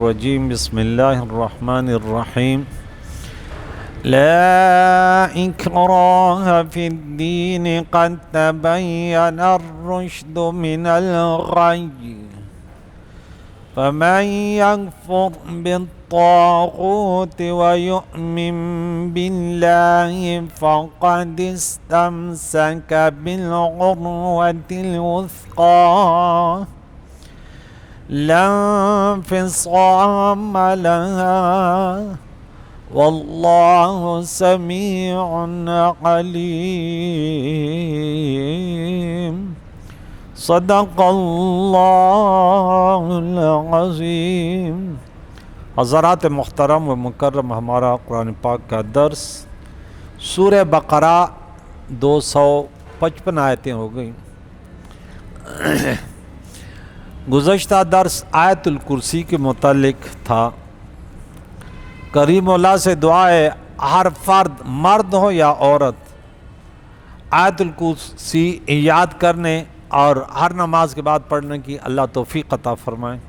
الرجیم بسم اللہ الرحمن الرحیم لا اکراہ فی الدین قد تبین الرشد من الغی فمن یکفر بالطاغوت ویؤمن باللہ فقد استمسک بالعروة الوثقی لا انفصام لها والله سميع عليم صدق اللہ العظیم۔ حضرات محترم و مکرم، ہمارا قرآن پاک کا درس سورہ بقرہ 255 آیتیں ہو گئیں۔ گزشتہ درس آیت الکرسی کے متعلق تھا۔ کریم اللہ سے دعا ہے ہر فرد، مرد ہو یا عورت، آیت الکرسی یاد کرنے اور ہر نماز کے بعد پڑھنے کی اللہ توفیق عطا فرمائے۔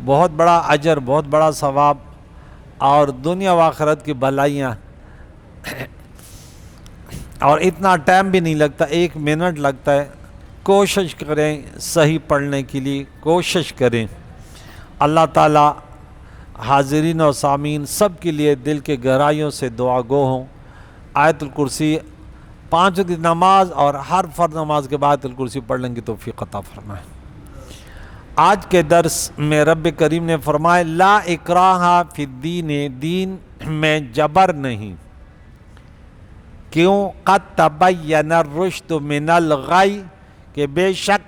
بہت بڑا اجر، بہت بڑا ثواب اور دنیا و آخرت کی بھلائیاں، اور اتنا ٹائم بھی نہیں لگتا، 1 منٹ لگتا ہے۔ کوشش کریں صحیح پڑھنے کے لیے، کوشش کریں۔ اللہ تعالیٰ حاضرین و سامعین سب کے لیے دل کے گہرائیوں سے دعا گو ہوں۔ آیت الکرسی 5 وقت نماز اور ہر فرض نماز کے بعد آیت الکرسی پڑھنے کی توفیق عطا فرمائے۔ آج کے درس میں رب کریم نے فرمایا لا اکراہ فی الدین، دین میں جبر نہیں۔ کیوں؟ قد تبین الرشد من الغی، کہ بے شک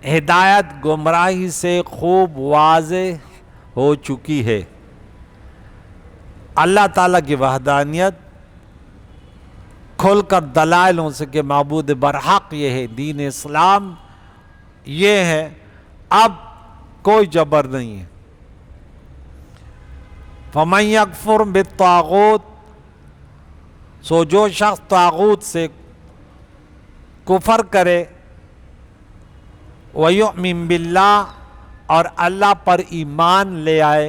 ہدایت گمراہی سے خوب واضح ہو چکی ہے۔ اللہ تعالیٰ کی وحدانیت کھل کر دلائلوں سے کہ معبود برحق یہ ہے، دین اسلام یہ ہے، اب کوئی جبر نہیں ہے۔ فَمَن يَكْفُرْ بِالطَّاغُوتِ، سو جو شخص طاغوت سے کفر کرے، وَيُؤْمِن بِاللَّهِ، اور اللہ پر ایمان لے آئے،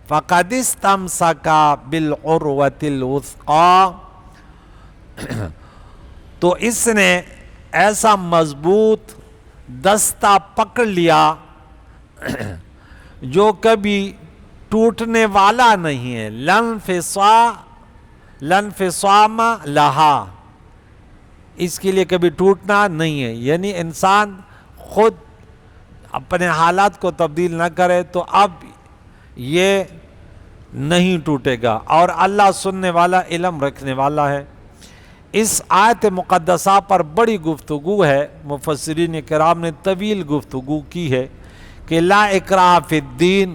فَقَدِ اسْتَمْسَكَ بِالْعُرْوَةِ الْوُثْقَى، تو اس نے ایسا مضبوط دستہ پکڑ لیا جو کبھی ٹوٹنے والا نہیں ہے۔ لَانْفِصَامَ لَهَا، اس کے لیے کبھی ٹوٹنا نہیں ہے، یعنی انسان خود اپنے حالات کو تبدیل نہ کرے تو اب یہ نہیں ٹوٹے گا، اور اللہ سننے والا، علم رکھنے والا ہے۔ اس آیت مقدسہ پر بڑی گفتگو ہے، مفسرین کرام نے طویل گفتگو کی ہے کہ لا اکراہ فی الدین،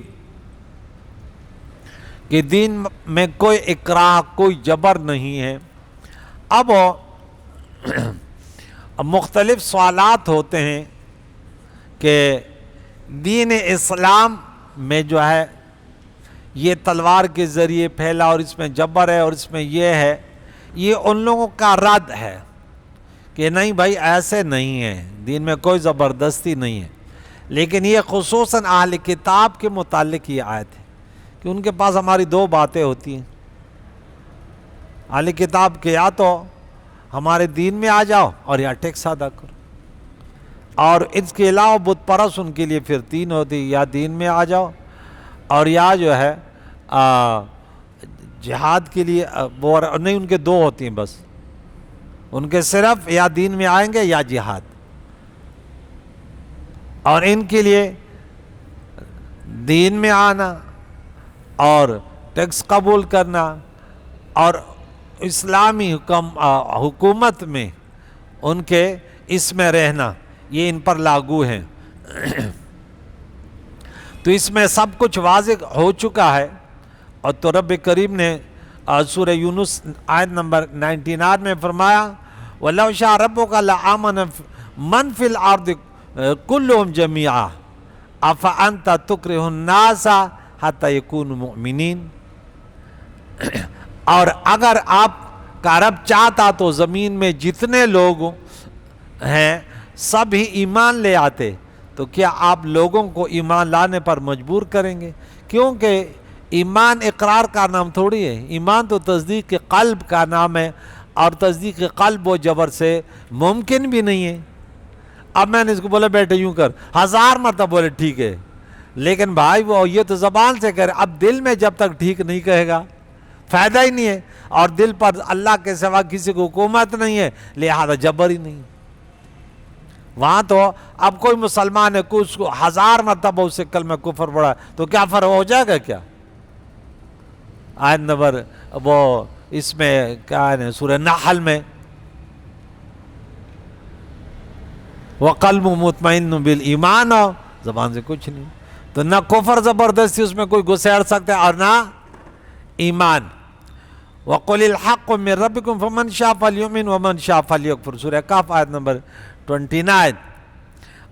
کہ دین میں کوئی اکراہ، کوئی جبر نہیں ہے۔ اب مختلف سوالات ہوتے ہیں کہ دین اسلام میں جو ہے یہ تلوار کے ذریعے پھیلا اور اس میں جبر ہے اور اس میں یہ ہے، یہ ان لوگوں کا رد ہے کہ نہیں بھائی ایسے نہیں ہے، دین میں کوئی زبردستی نہیں ہے۔ لیکن یہ خصوصاً اہل کتاب کے متعلق یہ آیت ہے کہ ان کے پاس ہماری 2 باتیں ہوتی ہیں۔ اہل کتاب کے یا تو ہمارے دین میں آ جاؤ اور یا ٹیکس ادا کرو، اور اس کے علاوہ بت پرست ان کے لیے پھر 3 ہوتی، یا دین میں آ جاؤ اور یا جو ہے جہاد کے لیے وہ نہیں، ان کے 2 ہوتی ہیں بس، ان کے صرف یا دین میں آئیں گے یا جہاد، اور ان کے لیے دین میں آنا اور ٹیکس قبول کرنا اور اسلامی حکومت میں ان کے اس میں رہنا، یہ ان پر لاگو ہے۔ تو اس میں سب کچھ واضح ہو چکا ہے، اور تو رب کریم نے سورہ یونس آیت نمبر 99 میں فرمایا وَلَوْ شَاءَ رَبُّكَ لَآمَنَ مَنْ فِي الْأَرْضِ كُلُّهُمْ جَمِيعًا أَفَأَنْتَ تُكْرِهُ النَّاسَ حَتَّى يَكُونُوا مُؤْمِنِينَ، اور اگر آپ کا رب چاہتا تو زمین میں جتنے لوگ ہیں سب ہی ایمان لے آتے، تو تو کیا آپ لوگوں کو ایمان لانے پر مجبور کریں گے؟ کیونکہ ایمان اقرار کا نام تھوڑی ہے، ایمان تو تصدیق قلب کا نام ہے، اور تصدیق قلب و جبر سے ممکن بھی نہیں ہے۔ اب میں نے اس کو بولا بیٹے یوں کر، 1000 مرتبہ بولے ٹھیک ہے، لیکن بھائی وہ یہ تو زبان سے کہہ رہے، اب دل میں جب تک ٹھیک نہیں کہے گا فائدہ ہی نہیں ہے، اور دل پر اللہ کے سوا کسی کو حکومت نہیں ہے، لہذا جبر ہی نہیں۔ وہاں تو اب کوئی مسلمان ہے، اس کو 1000 مرتبہ اس سے کلمہ کفر پڑھا تو کیا فرق ہو جائے گا کیا؟ آیت نمبر وہ اس میں کیا ہے سورہ نحل میں، وَقَلْبٌ مُطْمَئِنٌ بِالْإِيمَانَ، زبان سے کچھ نہیں، تو نہ کفر زبردستی اس میں کوئی گھسیڑ سکتا ہے اور نہ ایمان۔ وَقُلِ الْحَقُّ مِنْ رَبِّكُمْ فَمَنْ شَاءَ فَلْيُؤْمِنْ وَمَنْ شَاءَ فَلْيَكْفُرْ، سورہ کہف آیت نمبر 29۔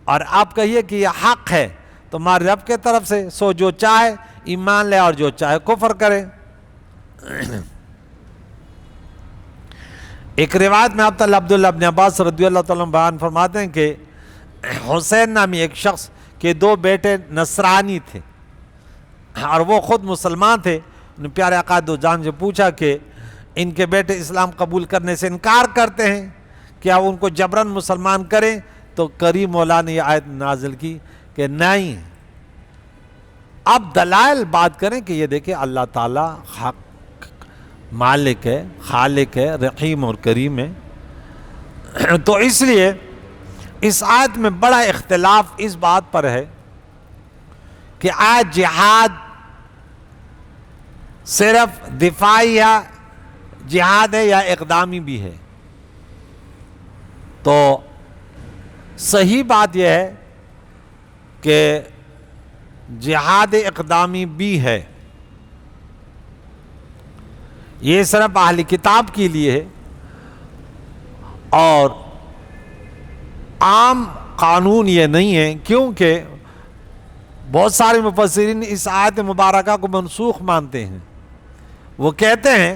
اور آپ کہیے کہ یہ حق ہے تمہارے رب کے طرف سے، سو جو چاہے ایمان لے اور جو چاہے کفر کرے۔ ایک روایت میں عبداللہ ابن عباس رضی اللہ تعالیٰ عنہ بیان فرماتے ہیں کہ حسین نامی ایک شخص کے 2 بیٹے نصرانی تھے اور وہ خود مسلمان تھے۔ انہیں پیارے آقا دو جان سے پوچھا کہ ان کے بیٹے اسلام قبول کرنے سے انکار کرتے ہیں، کیا ان کو جبراً مسلمان کریں؟ تو کریم مولا نے یہ آیت نازل کی کہ نہیں، اب دلائل بات کریں کہ یہ دیکھیں اللہ تعالیٰ حق مالک ہے، خالق ہے، رحیم اور کریم ہے۔ تو اس لیے اس آیت میں بڑا اختلاف اس بات پر ہے کہ آج جہاد صرف دفاعی یا جہاد ہے یا اقدامی بھی ہے۔ تو صحیح بات یہ ہے کہ جہاد اقدامی بھی ہے، یہ صرف اہل کتاب کے لیے ہے، اور عام قانون یہ نہیں ہے، کیونکہ بہت سارے مفسرین اس آیت مبارکہ کو منسوخ مانتے ہیں۔ وہ کہتے ہیں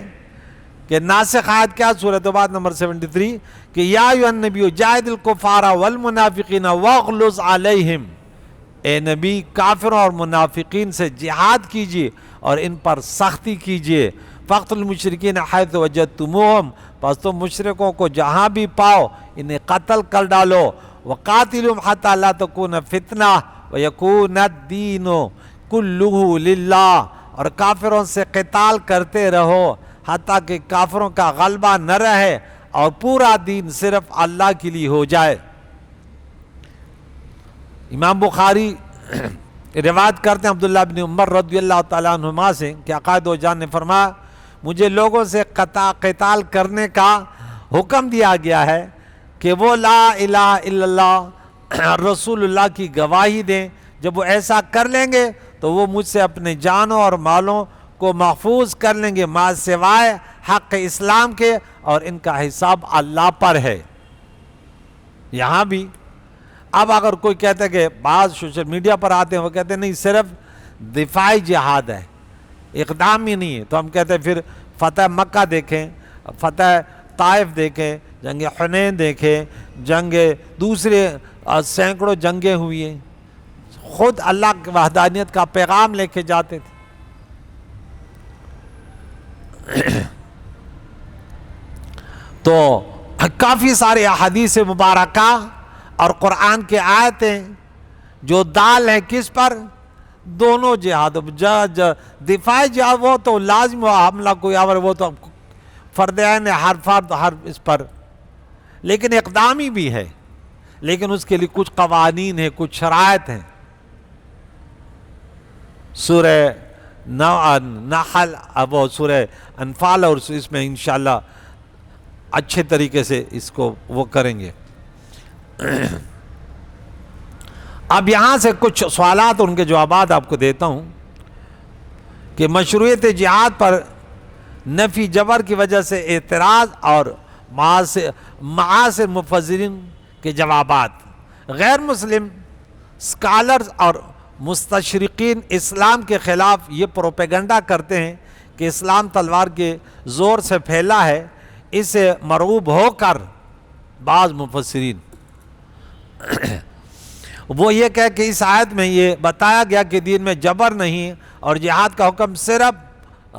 کہ ناسخ آیت کیا؟ سورۃ توبہ نمبر 73 کہ یا ایھا النبی جاہد الکفار والمنافقین واغلظ علیہم، اے نبی کافروں اور منافقین سے جہاد کیجیے اور ان پر سختی کیجیے۔ فاقتلوا المشرکین حیث وجدتموہم، پس تم مشرکوں کو جہاں بھی پاؤ انہیں قتل کر ڈالو۔ وقاتلوہم حتی لا تکون فتنہ ویکون الدین کلہ للہ، اور کافروں سے قتال کرتے رہو حتیٰ کہ کافروں کا غلبہ نہ رہے اور پورا دین صرف اللہ کے لیے ہو جائے۔ امام بخاری روایت کرتے ہیں عبداللہ بن عمر رضی اللہ تعالیٰ عنہما سے کہ آقا دو جان نے فرمایا مجھے لوگوں سے قتال کرنے کا حکم دیا گیا ہے کہ وہ لا الہ الا اللہ رسول اللہ کی گواہی دیں، جب وہ ایسا کر لیں گے تو وہ مجھ سے اپنے جانوں اور مالوں کو محفوظ کر لیں گے ما سوائے حق اسلام کے، اور ان کا حساب اللہ پر ہے۔ یہاں بھی اب اگر کوئی کہتا ہے کہ بعض سوشل میڈیا پر آتے ہیں وہ کہتے ہیں نہیں صرف دفاعی جہاد ہے، اقدامی نہیں ہے، تو ہم کہتے ہیں پھر فتح مکہ دیکھیں، فتح طائف دیکھیں، جنگ حنین دیکھیں، جنگ دوسرے سینکڑوں جنگیں ہوئی ہیں، خود اللہ کی وحدانیت کا پیغام لے کے جاتے تھے۔ تو کافی سارے احادیث مبارکہ اور قرآن کے آیتیں جو دال ہیں کس پر؟ دونوں جہاد، دفاعی جہاد وہ تو لازم ہوا حملہ کوئی آور، وہ تو فرد عین ہر فرد ہر اس پر، لیکن اقدامی بھی ہے، لیکن اس کے لیے کچھ قوانین ہیں، کچھ شرائط ہیں۔ سورہ نحل اب سورہ انفال اور اس میں انشاءاللہ اچھے طریقے سے اس کو وہ کریں گے۔ اب یہاں سے کچھ سوالات ان کے جوابات آپ کو دیتا ہوں کہ مشروعیت جہاد پر نفی جبر کی وجہ سے اعتراض اور معاصر مفسرین کے جوابات۔ غیر مسلم اسکالرز اور مستشرقین اسلام کے خلاف یہ پروپیگنڈا کرتے ہیں کہ اسلام تلوار کے زور سے پھیلا ہے، اسے مرعوب ہو کر بعض مفسرین وہ یہ کہہ کہ اس آیت میں یہ بتایا گیا کہ دین میں جبر نہیں اور جہاد کا حکم صرف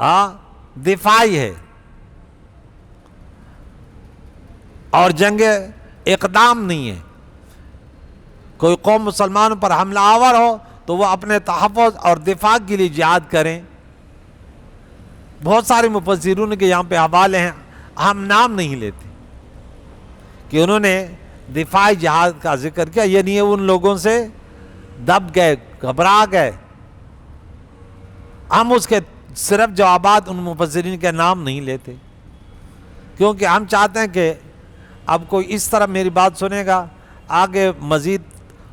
دفاعی ہے، اور جنگ اقدام نہیں ہے۔ کوئی قوم مسلمانوں پر حملہ آور ہو تو وہ اپنے تحفظ اور دفاع کے لیے جہاد کریں۔ بہت سارے مفسرین کے یہاں پہ حوالے ہیں، ہم نام نہیں لیتے کہ انہوں نے دفاعی جہاد کا ذکر کیا، یعنی ان لوگوں سے دب گئے، گھبرا گئے۔ ہم اس کے صرف جوابات ان مفسرین کے نام نہیں لیتے، کیونکہ ہم چاہتے ہیں کہ اب کوئی اس طرح میری بات سنے گا، آگے مزید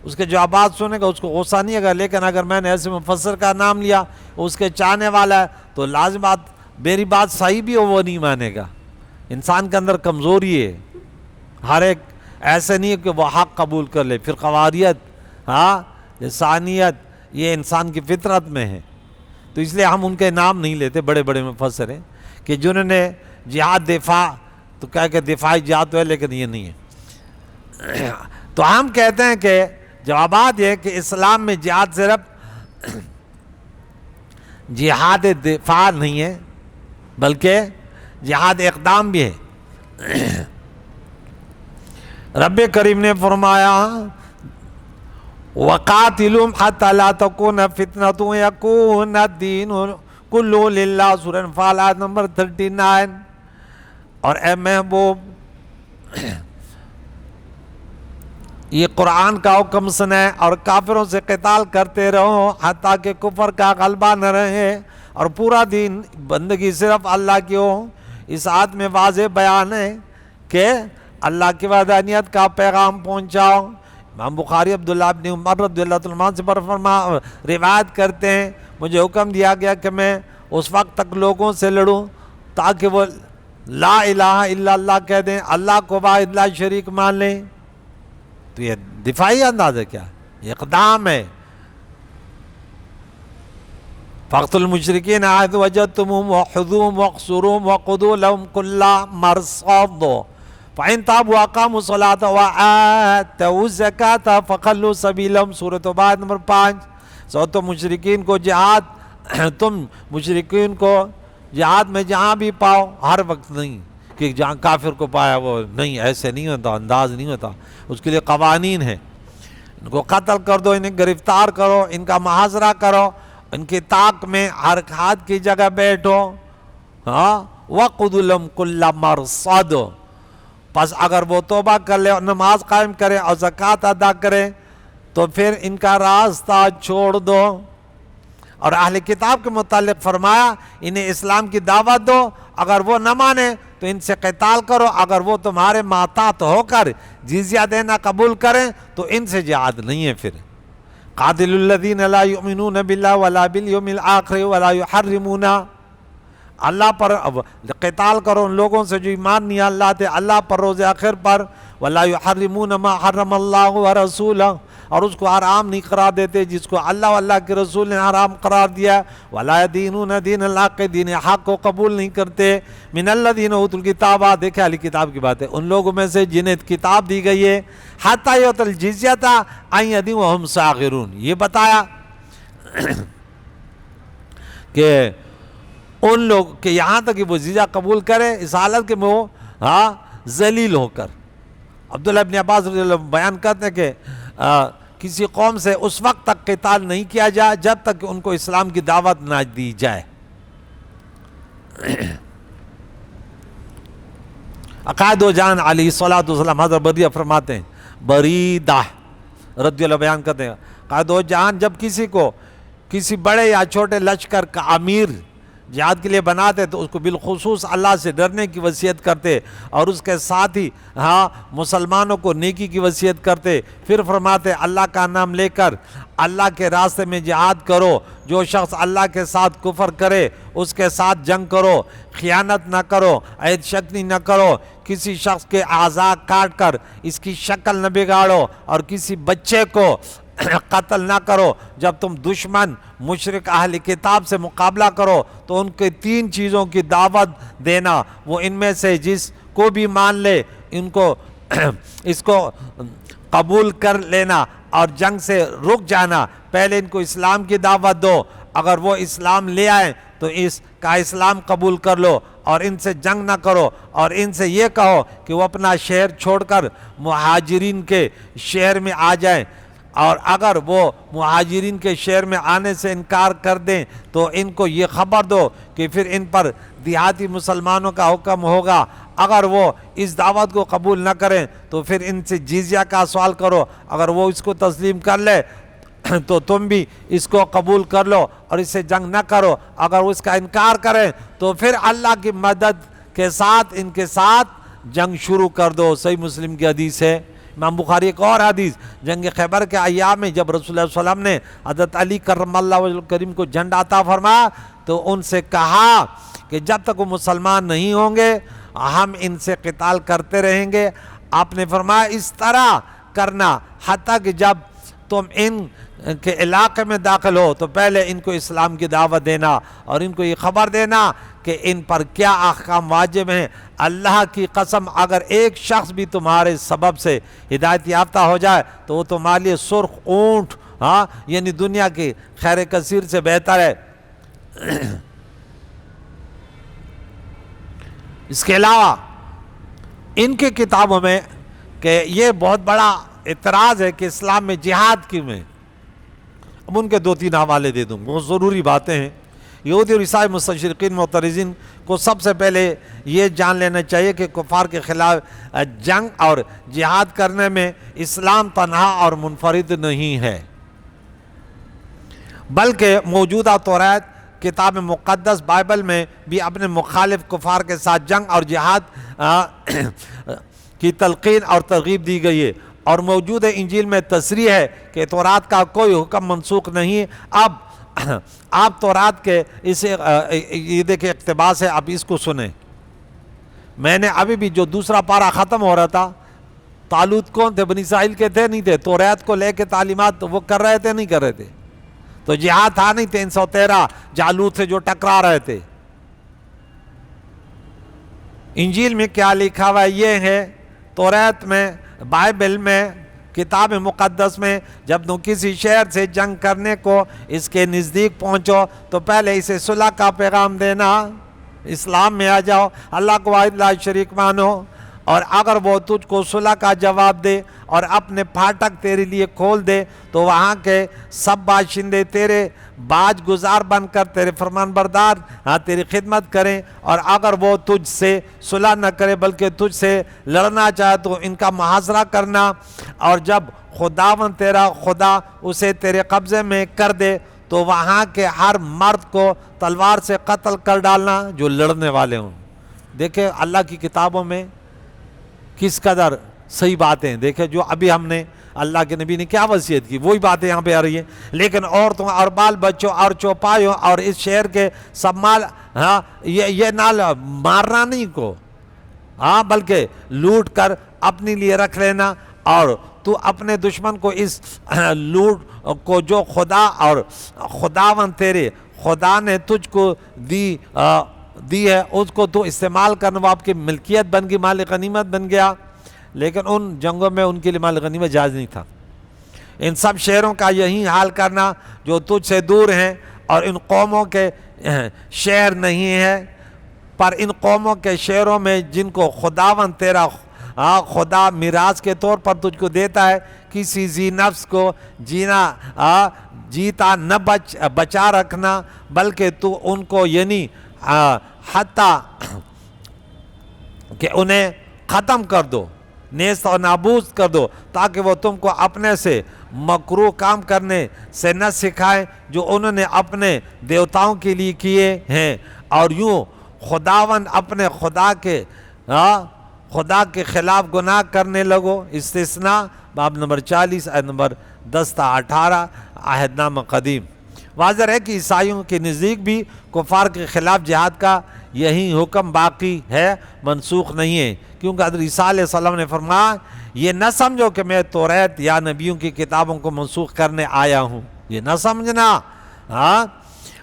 اس کے جوابات سنے گا، اس کو غصہ نہیں ہے گا، لیکن اگر میں نے ایسے مفسر کا نام لیا اس کے چاہنے والا ہے تو لازم بات میری بات صحیح بھی ہو وہ نہیں مانے گا۔ انسان کے اندر کمزوری ہے، ہر ایک ایسے نہیں ہے کہ وہ حق قبول کر لے۔ پھر قواریت، لسانیت، یہ انسان کی فطرت میں ہے، تو اس لیے ہم ان کے نام نہیں لیتے۔ بڑے بڑے مفسر ہیں کہ جنہوں نے جہاد دفاع تو کہہ کہ دفاعی جہاد تو ہے، لیکن یہ نہیں ہے۔ تو ہم کہتے ہیں کہ جوابات یہ کہ اسلام میں جہاد صرف جہاد دفاع نہیں ہے بلکہ جہاد اقدام بھی ہے۔ رب کریم نے فرمایا وَقَاتِلُهُمْ حَتَّى لَا تَكُونَ فِتْنَةٌ وَيَكُونَ الدِّينُ كُلُّهُ لِلَّهِ سورہ انفال آیت نمبر 39۔ اور اے محبوب یہ قرآن کا حکم سنیں اور کافروں سے قتال کرتے رہو حتیٰ کہ کفر کا غلبہ نہ رہے اور پورا دین بندگی صرف اللہ کی ہو۔ اس آیت میں واضح بیان ہے کہ اللہ کی وحدانیت کا پیغام پہنچاؤ۔ امام بخاری عبداللہ بن عمر رضی اللہ عنہ سے روایت کرتے ہیں، مجھے حکم دیا گیا کہ میں اس وقت تک لوگوں سے لڑوں تاکہ وہ لا الہ الا اللہ کہہ دیں، اللہ کو واحد لا شریک مان لیں۔ تو یہ دفاعی انداز ہے کیا؟ یہ اقدام ہے۔ فَاقْتُلُوا الْمُشْرِكِينَ حَيْثُ وَجَدتُّمُوهُمْ وَخُذُوهُمْ وَاحْصُرُوهُمْ وَاقْعُدُوا لَهُمْ كُلَّ مَرْصَدٍ فَإِن تَابُوا وَأَقَامُوا الصَّلَاةَ وَآتَوُا الزَّكَاةَ فَخَلُّوا سَبِيلَهُمْ سورۃ توبہ آیت نمبر 5۔ سو تو مشرکین کو جہاد، تم مشرکین کو جہاد میں جہاں بھی پاؤ، ہر وقت نہیں کہ جہاں کافر کو پایا وہ نہیں، ایسے نہیں ہوتا، انداز نہیں ہوتا، اس کے لیے قوانین ہیں۔ ان کو قتل کر دو، انہیں گرفتار کرو، ان کا محاصرہ کرو، ان کی طاق میں حرکات کی جگہ بیٹھو۔ وَقُعُدُوا لَهُمْ كُلَّ مَرْصَدٍ، پس اگر وہ توبہ کر لے اور نماز قائم کرے اور زکوٰۃ ادا کرے تو پھر ان کا راستہ چھوڑ دو۔ اور اہل کتاب کے متعلق فرمایا انہیں اسلام کی دعوت دو، اگر وہ نہ مانے تو ان سے قتال کرو، اگر وہ تمہارے محتاط ہو کر جزیہ دینا قبول کریں تو ان سے جہاد نہیں ہے۔ پھر قاتلوا الذین لا یؤمنون باللہ ولا بالیوم الآخر ولا یحرمون، اللہ پر قتال کرو ان لوگوں سے جو ایمان نہیں اللہ تے اللہ پر روز آخر پر، ولا یحرمون ما حرم اللہ ورسولہ، اور اس کو حرام نہیں قرار دیتے جس کو اللہ و اللہ کے رسول نے حرام قرار دیا، ولا یدینون دین اللہ کے دین حق کو قبول نہیں کرتے، من الذین اوتوا الکتاب، دیکھیں اہل کتاب کی بات ہے، ان لوگوں میں سے جنہیں کتاب دی گئی ہے، حتی یؤتوا الجزیۃ عن ید وہم صاغرون، یہ بتایا کہ ان لوگ کہ یہاں تک کہ وہ جزیہ قبول کرے اس حالت کہ وہ ذلیل ہو کر۔ عبداللہ ابن عباس رضی اللہ عنہ بیان کرتے ہیں کہ کسی قوم سے اس وقت تک قتال نہیں کیا جائے جب تک کہ ان کو اسلام کی دعوت نہ دی جائے۔ عقائد و جان علیہ الصلوۃ والسلام حضرت بریدہ فرماتے ہیں، بریدہ رضی اللہ بیان کرتے ہیں، عقائد و جان جب کسی کو کسی بڑے یا چھوٹے لشکر کا امیر جہاد کے لیے بناتے تو اس کو بالخصوص اللہ سے ڈرنے کی وصیت کرتے اور اس کے ساتھ ہی مسلمانوں کو نیکی کی وصیت کرتے۔ پھر فرماتے اللہ کا نام لے کر اللہ کے راستے میں جہاد کرو، جو شخص اللہ کے ساتھ کفر کرے اس کے ساتھ جنگ کرو، خیانت نہ کرو، عہد شکنی نہ کرو، کسی شخص کے اعضاء کاٹ کر اس کی شکل نہ بگاڑو اور کسی بچے کو قتل نہ کرو۔ جب تم دشمن مشرک اہل کتاب سے مقابلہ کرو تو ان کے 3 چیزوں کی دعوت دینا، وہ ان میں سے جس کو بھی مان لے ان کو اس کو قبول کر لینا، اور جنگ سے رک جانا، پہلے ان کو اسلام کی دعوت دو، اگر وہ اسلام لے آئیں تو اس کا اسلام قبول کر لو اور ان سے جنگ نہ کرو، اور ان سے یہ کہو کہ وہ اپنا شہر چھوڑ کر مہاجرین کے شہر میں آ جائیں، اور اگر وہ مہاجرین کے شہر میں آنے سے انکار کر دیں تو ان کو یہ خبر دو کہ پھر ان پر دیہاتی مسلمانوں کا حکم ہوگا، اگر وہ اس دعوت کو قبول نہ کریں تو پھر ان سے جزیہ کا سوال کرو، اگر وہ اس کو تسلیم کر لے تو تم بھی اس کو قبول کر لو اور اس سے جنگ نہ کرو، اگر وہ اس کا انکار کریں تو پھر اللہ کی مدد کے ساتھ ان کے ساتھ جنگ شروع کر دو۔ صحیح مسلم کی حدیث ہے۔ امام بخاری ایک اور حدیث، جنگ خیبر کے ایام میں جب رسول اللہ صلی اللہ علیہ وسلم نے حضرت علی کرم اللہ وجہہ الکریم کو جھنڈا عطا فرمایا تو ان سے کہا کہ جب تک وہ مسلمان نہیں ہوں گے ہم ان سے قتال کرتے رہیں گے۔ آپ نے فرمایا اس طرح کرنا حتیٰ کہ جب تم ان کے علاقے میں داخل ہو تو پہلے ان کو اسلام کی دعوت دینا اور ان کو یہ خبر دینا کہ ان پر کیا احکام واجب ہیں۔ اللہ کی قسم اگر ایک شخص بھی تمہارے سبب سے ہدایت یافتہ ہو جائے تو وہ تمہارے لیے سرخ اونٹ یعنی دنیا کی خیر کثیر سے بہتر ہے۔ اس کے علاوہ ان کی کتابوں میں کہ یہ بہت بڑا اعتراض ہے کہ اسلام میں جہاد کیوں ہے۔ اب ان کے 2-3 حوالے دے دوں، بہت ضروری باتیں ہیں۔ یہودی اور عیسائی مستشرقین معترضین کو سب سے پہلے یہ جان لینا چاہیے کہ کفار کے خلاف جنگ اور جہاد کرنے میں اسلام تنہا اور منفرد نہیں ہے، بلکہ موجودہ توریت کتاب مقدس بائبل میں بھی اپنے مخالف کفار کے ساتھ جنگ اور جہاد کی تلقین اور ترغیب دی گئی ہے، اور موجود انجیل میں تصریح ہے کہ تورات کا کوئی حکم منسوخ نہیں۔ اب آپ تورات کے اسے یہ دیکھیں اقتباس ہے، اب اس کو سنیں۔ میں نے ابھی بھی جو دوسرا پارہ ختم ہو رہا تھا، طالوت کون تھے؟ بنی اسرائیل کے تھے نہیں تھے؟ تورات کو لے کے تعلیمات وہ کر رہے تھے نہیں کر رہے تھے؟ تو جہاد تھا نہیں؟ 313 جالوت سے جو ٹکرا رہے تھے۔ انجیل میں کیا لکھا ہوا ہے یہ ہے، تورات میں بائبل میں کتاب مقدس میں جب تم کسی شہر سے جنگ کرنے کو اس کے نزدیک پہنچو تو پہلے اسے صلح کا پیغام دینا، اسلام میں آ جاؤ، اللہ کو واحد لا شریک مانو، اور اگر وہ تجھ کو صلح کا جواب دے اور اپنے پھاٹک تیرے لیے کھول دے تو وہاں کے سب باشندے تیرے باج گزار بن کر تیرے فرمان بردار تیری خدمت کریں، اور اگر وہ تجھ سے صلح نہ کرے بلکہ تجھ سے لڑنا چاہے تو ان کا محاصرہ کرنا، اور جب خداوند تیرا خدا اسے تیرے قبضے میں کر دے تو وہاں کے ہر مرد کو تلوار سے قتل کر ڈالنا جو لڑنے والے ہوں۔ دیکھیں اللہ کی کتابوں میں کس قدر صحیح باتیں، دیکھیں جو ابھی ہم نے اللہ کے نبی نے کیا وصیت کی وہی باتیں یہاں پہ آ رہی ہیں۔ لیکن عورتوں اور بال بچوں اور چوپایوں اور اس شہر کے سب مال یہ نال مارنا نہیں کو بلکہ لوٹ کر اپنے لیے رکھ لینا، اور تو اپنے دشمن کو اس لوٹ کو جو خدا اور خداوند تیرے خدا نے تجھ کو دی ہے اس کو تو استعمال کرنا، وہ آپ کی ملکیت بن گئی، مال غنیمت بن گیا۔ لیکن ان جنگوں میں ان کے لیے مال غنیمت جائز نہیں تھا۔ ان سب شہروں کا یہی حال کرنا جو تجھ سے دور ہیں اور ان قوموں کے شہر نہیں ہے، پر ان قوموں کے شہروں میں جن کو خداوند تیرا خدا میراث کے طور پر تجھ کو دیتا ہے، کسی ذی نفس کو جیتا نہ بچا رکھنا، بلکہ تو ان کو یعنی حتیٰ کہ انہیں ختم کر دو، نیست و نابود کر دو، تاکہ وہ تم کو اپنے سے مکروہ کام کرنے سے نہ سکھائیں جو انہوں نے اپنے دیوتاؤں کے لیے کیے ہیں، اور یوں خداوند اپنے خدا کے خلاف گناہ کرنے لگو۔ استثناء باب نمبر 40 آیت نمبر 10 تا 18 عہد نامہ قدیم۔ واضح ہے کہ عیسائیوں کے نزدیک بھی کفار کے خلاف جہاد کا یہی حکم باقی ہے، منسوخ نہیں ہے، کیونکہ حضرت عیسیٰ علیہ السلام نے فرمایا یہ نہ سمجھو کہ میں توریت یا نبیوں کی کتابوں کو منسوخ کرنے آیا ہوں، یہ نہ سمجھنا،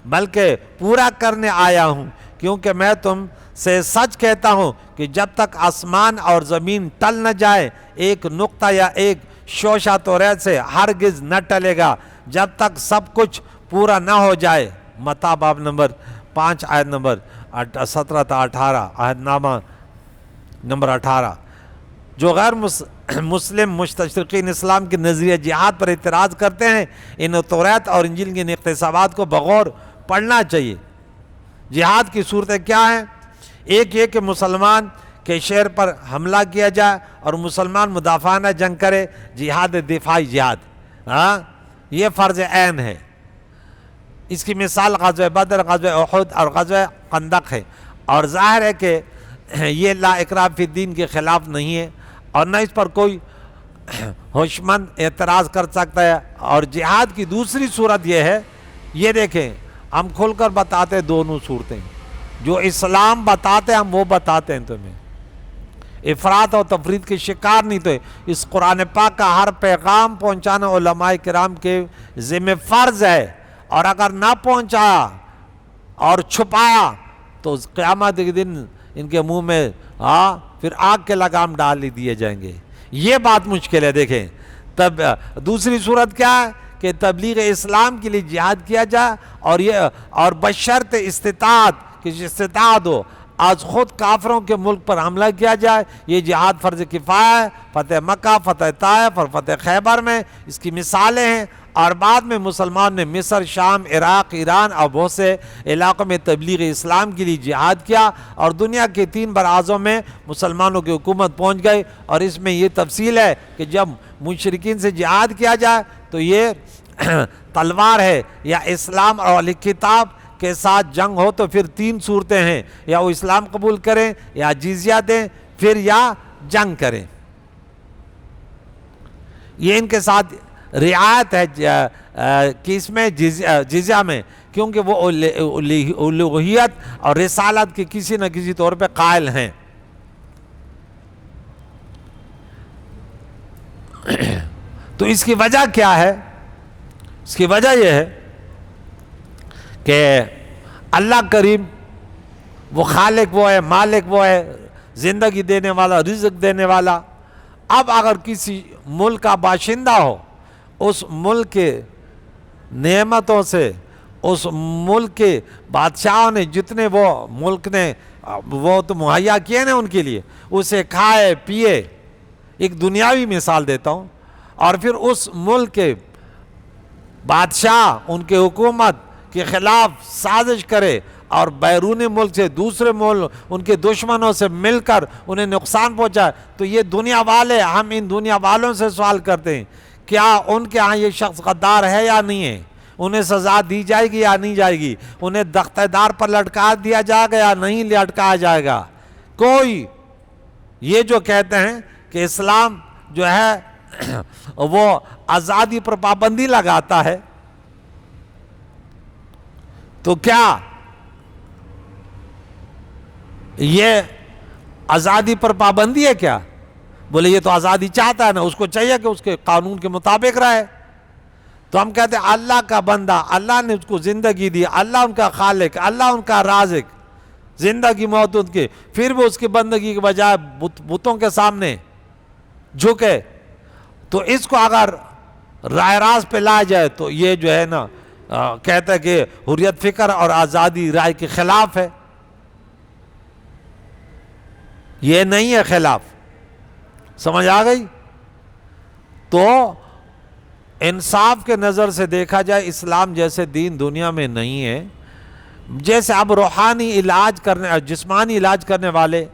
بلکہ پورا کرنے آیا ہوں، کیونکہ میں تم سے سچ کہتا ہوں کہ جب تک آسمان اور زمین ٹل نہ جائے ایک نقطہ یا ایک شوشہ توریت سے ہرگز نہ ٹلے گا جب تک سب کچھ پورا نہ ہو جائے۔ متی باب نمبر 5 آیت نمبر 17 تا 18، عہد نامہ نمبر 18۔ جو غیر مسلم مستشرقین اسلام کے نظریہ جہاد پر اعتراض کرتے ہیں، ان توریت اور انجیل کے اقتباسات کو بغور پڑھنا چاہیے۔ جہاد کی صورتیں کیا ہیں؟ ایک یہ کہ مسلمان کے شہر پر حملہ کیا جائے اور مسلمان مدافعانہ جنگ کرے، جہاد دفاعی جہاد، یہ فرض عین ہے۔ اس کی مثال غزوہ بدر، غزوہ احد اور غزوہ خندق ہے، اور ظاہر ہے کہ یہ لا اکراہ فی الدین کے خلاف نہیں ہے اور نہ اس پر کوئی ہوشمند اعتراض کر سکتا ہے۔ اور جہاد کی دوسری صورت یہ ہے، یہ دیکھیں ہم کھل کر بتاتے ہیں دونوں صورتیں، جو اسلام بتاتے ہیں ہم وہ بتاتے ہیں تمہیں، افراط اور تفرید کے شکار نہیں تو۔ اس قرآن پاک کا ہر پیغام پہنچانا علماء کرام کے ذمہ فرض ہے، اور اگر نہ پہنچایا اور چھپایا تو قیامت کے دن ان کے منہ میں پھر آگ کے لگام ڈال دیے جائیں گے۔ یہ بات مشکل ہے۔ دیکھیں تب دوسری صورت کیا ہے کہ تبلیغ اسلام کے لیے جہاد کیا جائے، اور بشرط استطاعت، کہ استطاعت ہو، آج خود کافروں کے ملک پر حملہ کیا جائے، یہ جہاد فرض کفایہ ہے۔ فتح مکہ، فتح طائف اور فتح خیبر میں اس کی مثالیں ہیں، اور بعد میں مسلمان نے مصر، شام، عراق، ایران اور بہت سے علاقوں میں تبلیغ اسلام کے لیے جہاد کیا، اور دنیا کے 3 براعظموں میں مسلمانوں کی حکومت پہنچ گئی۔ اور اس میں یہ تفصیل ہے کہ جب مشرکین سے جہاد کیا جائے تو یہ تلوار ہے، یا اسلام اور اہل کتاب کے ساتھ جنگ ہو تو پھر 3 صورتیں ہیں، یا وہ اسلام قبول کریں، یا جزیہ دیں، پھر یا جنگ کریں۔ یہ ان کے ساتھ رعایت ہے کہ اس میں جزیہ میں، کیونکہ وہ الوہیت اور رسالت کے کسی نہ کسی طور پہ قائل ہیں۔ تو اس کی وجہ کیا ہے؟ اس کی وجہ یہ ہے کہ اللہ کریم وہ خالق وہ ہے، مالک وہ ہے، زندگی دینے والا، رزق دینے والا۔ اب اگر کسی ملک کا باشندہ ہو، اس ملک کے نعمتوں سے، اس ملک کے بادشاہوں نے جتنے وہ ملک نے وہ تو مہیا کیے نا ان کے لیے، اسے کھائے پیے۔ ایک دنیاوی مثال دیتا ہوں، اور پھر اس ملک کے بادشاہ ان کے حکومت کے خلاف سازش کرے اور بیرون ملک سے دوسرے ملک ان کے دشمنوں سے مل کر انہیں نقصان پہنچائے، تو یہ دنیا والے، ہم ان دنیا والوں سے سوال کرتے ہیں کیا ان کے ہاں یہ شخص غدار ہے یا نہیں ہے؟ انہیں سزا دی جائے گی یا نہیں جائے گی؟ انہیں تختہ دار پر لٹکا دیا جائے گا یا نہیں لٹکایا جائے گا؟ کوئی یہ جو کہتے ہیں کہ اسلام جو ہے وہ آزادی پر پابندی لگاتا ہے، تو کیا یہ آزادی پر پابندی ہے کیا؟ بولے یہ تو آزادی چاہتا ہے نا، اس کو چاہیے کہ اس کے قانون کے مطابق رہے۔ تو ہم کہتے ہیں اللہ کا بندہ، اللہ نے اس کو زندگی دی، اللہ ان کا خالق، اللہ ان کا رازق، زندگی موت ان کی، پھر بھی اس کی بندگی کے بجائے بتوں کے سامنے جھکے، تو اس کو اگر راہ راست پہ لایا جائے تو یہ جو ہے نا کہتا ہے کہ حریت فکر اور آزادی رائے کے خلاف ہے۔ یہ نہیں ہے خلاف، سمجھ آ گئی؟ تو انصاف کے نظر سے دیکھا جائے اسلام جیسے دین دنیا میں نہیں ہے۔ جیسے اب روحانی علاج کرنے، جسمانی علاج کرنے والے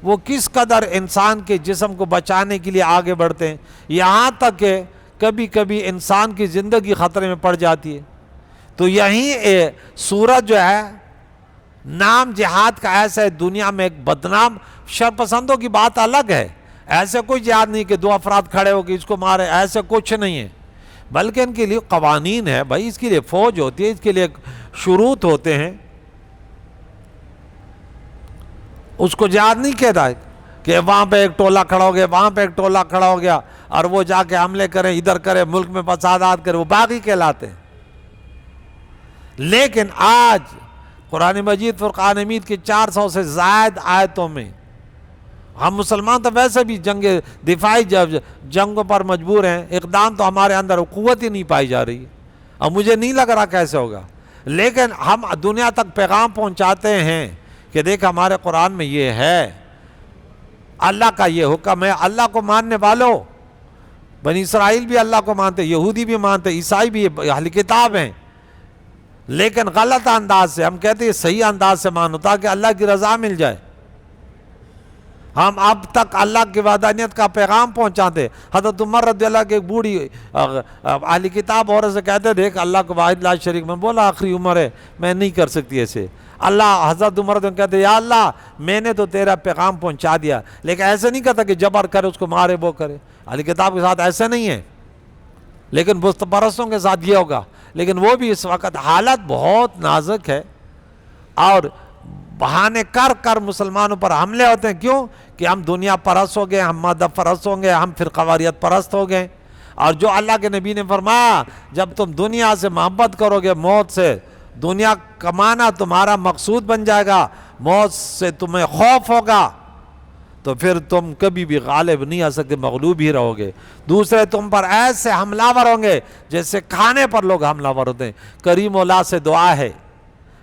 وہ کس قدر انسان کے جسم کو بچانے کے لیے آگے بڑھتے ہیں، یہاں تک کہ کبھی کبھی انسان کی زندگی خطرے میں پڑ جاتی ہے۔ تو یہیں صورت جو ہے نام جہاد کا ایسا ہے، دنیا میں ایک بدنام شرپسندوں کی بات الگ ہے، ایسے کوئی جہاد نہیں کہ 2 افراد کھڑے ہو کے اس کو مارے، ایسے کچھ نہیں ہے، بلکہ ان کے لیے قوانین ہے بھائی، اس کے لیے فوج ہوتی ہے، اس کے لیے شروط ہوتے ہیں۔ اس کو جہاد نہیں کہتا کہ وہاں پہ ایک ٹولہ کھڑا ہو گیا، وہاں پہ ایک ٹولہ کھڑا ہو گیا اور وہ جا کے حملے کریں، ادھر کریں، ملک میں فسادات کریں، وہ باغی کہلاتے ہیں۔ لیکن آج قرآن مجید فرقان حمید کی 400 سے زائد آیتوں میں ہم مسلمان تو ویسے بھی دفاعی جنگوں پر مجبور ہیں، اقدام تو ہمارے اندر قوت ہی نہیں پائی جا رہی ہے، اور مجھے نہیں لگ رہا کیسے ہوگا، لیکن ہم دنیا تک پیغام پہنچاتے ہیں کہ دیکھ ہمارے قرآن میں یہ ہے، اللہ کا یہ حکم ہے، اللہ کو ماننے والوں، بنی اسرائیل بھی اللہ کو مانتے، یہودی بھی مانتے، عیسائی بھی اہل کتاب ہیں، لیکن غلط انداز سے، ہم کہتے ہیں صحیح انداز سے مانو تاکہ اللہ کی رضا مل جائے۔ ہم اب تک اللہ کی وحدانیت کا پیغام پہنچاتے۔ حضرت عمر رضی اللہ کی ایک بوڑھی اہل کتاب عورت سے کہتے دیکھ اللہ کو واحد لا شریک، میں بولا آخری عمر ہے میں نہیں کر سکتی ایسے۔ حضرت عمر کہتے یا اللہ میں نے تو تیرا پیغام پہنچا دیا، لیکن ایسے نہیں کہتا کہ جبر کرے، اس کو مارے وہ کرے۔ اہل کتاب کے ساتھ ایسے نہیں ہے، لیکن بت پرستوں کے ساتھ یہ ہوگا۔ لیکن وہ بھی اس وقت حالت بہت نازک ہے، اور بہانے کر کر مسلمانوں پر حملے ہوتے ہیں۔ کیوں؟ کہ ہم دنیا پرست ہو گئے، ہم مذہب پرست ہو گئے، ہم فرقہ واریت پرست ہو گئے۔ اور جو اللہ کے نبی نے فرمایا جب تم دنیا سے محبت کرو گے، موت سے، دنیا کمانا تمہارا مقصود بن جائے گا، موت سے تمہیں خوف ہوگا، تو پھر تم کبھی بھی غالب نہیں آ سکتے، مغلوب ہی رہو گے۔ دوسرے تم پر ایسے حملہ ور ہوں گے جیسے کھانے پر لوگ حملہ ور ہوتے ہیں۔ کریم مولا سے دعا ہے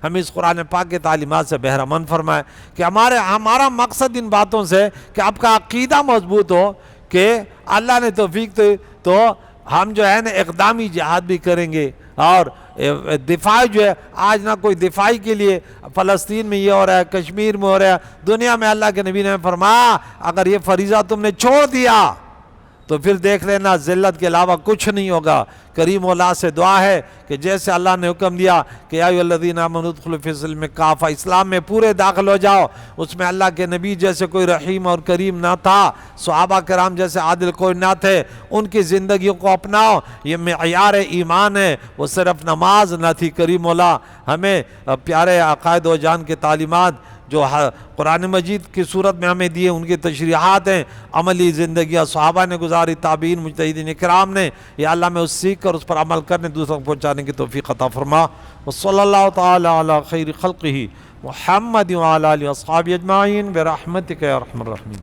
ہمیں اس قرآن پاک کی تعلیمات سے بہرمند فرمائے کہ ہمارا مقصد ان باتوں سے کہ آپ کا عقیدہ مضبوط ہو کہ اللہ نے توفیق تو ہم جو ہے نا اقدامی جہاد بھی کریں گے، اور دفاع جو ہے آج نہ کوئی دفاعی کے لیے فلسطین میں یہ ہو رہا ہے، کشمیر میں ہو رہا ہے، دنیا میں اللہ کے نبی نے فرمایا اگر یہ فریضہ تم نے چھوڑ دیا تو پھر دیکھ لینا ذلت کے علاوہ کچھ نہیں ہوگا۔ کریم اللہ سے دعا ہے کہ جیسے اللہ نے حکم دیا کہ یا ایھا الذین آمنوا ادخلوا فی السلم کافہ، اسلام میں پورے داخل ہو جاؤ، اس میں اللہ کے نبی جیسے کوئی رحیم اور کریم نہ تھا، صحابہ کرام جیسے عادل کوئی نہ تھے، ان کی زندگیوں کو اپناؤ، یہ معیار ایمان ہے، وہ صرف نماز نہ تھی۔ کریم اللہ ہمیں پیارے عقائد و جان کے تعلیمات جو قرآن مجید کی صورت میں ہمیں دیے، ان کی تشریحات ہیں، عملی زندگیاں صحابہ نے گزاری، تابعین، مجتہدین اکرام نے، یا اللہ میں اس سیکھ کر اس پر عمل کرنے، دوسروں کو پہنچانے کی توفیق عطا فرما۔ وصلی اللہ تعالی علی خیر خلقہ محمد وعلی آلہ واصحابہ اجمعین برحمتک یا ارحم الراحمین۔